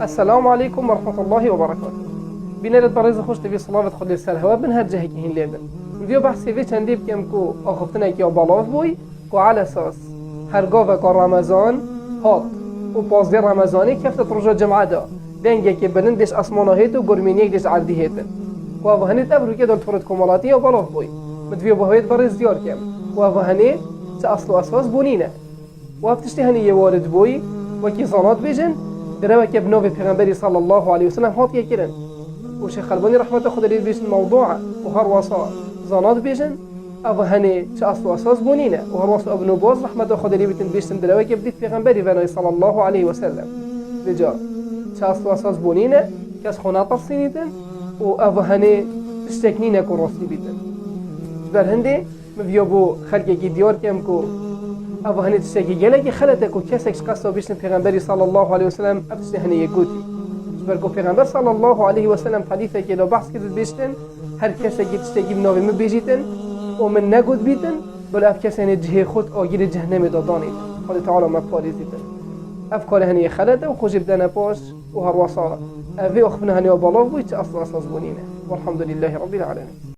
السلام عليكم ورحمة الله وبركاته. بنا برز خوش تبي صلاة خود السر هوا بن هر جهة كهين لبن. فيديو بحثي في چندی بکم کو آخفتنه که بالاف بوی کو على اساس هرگاه که رمضان هات و 15 رمضانی کفت رجا جمعه دا دنگه که بلندش اسمانه هیت و گرمینیک دش عردی هیتن و هنیت ابرو که دل فرد کمالاتی و بالاف بوی مدوی بهویت برز دیار کم و هنی چه اصل و اساس بونینه و افتشتی هنی یه وارد بوی و کی زانات بیجن دروا که بنوی پیغمبری صلی الله علیه وسلم هات یکرن و شیخ البانی رحمت خدا لید بیشن موضوع و هر واسا زانات بیجن او هنی چه اصل و اساس بونینه و هر واسا ابن باز رحمت خدا لید بیشن دروا که بدید پیغمبری ونای صلی الله علیه وسلم لجا چه اصل و اساس بونینه کس خونه تصینیدن و او هنی تشتکنینه که راستی بیدن در هنده مبیا بو خلقی که دیار کم که او هنی تشتکی گله که خلطه که کسکش قصد بیشن پیغمبری صلی الله علیه وسلم افتشتی هنی یکوتی برکو پیغمبر صلی الله علیه وسلم حدیثه که لو بحث کردید بیشتن هر کسی که تشتکی بناوی مبیجیتن و من نگود بیتن بل اف کسی هنی جه خود آگیر جهنم دادانید خدا تعالی مپاریزیتن افکار هنی خلطه و خوشی بدن پاش و هر وصا اوی اخفنا هنی و بالاف بوید چه اصل اساس بونینه والحمد لله رب العالمين.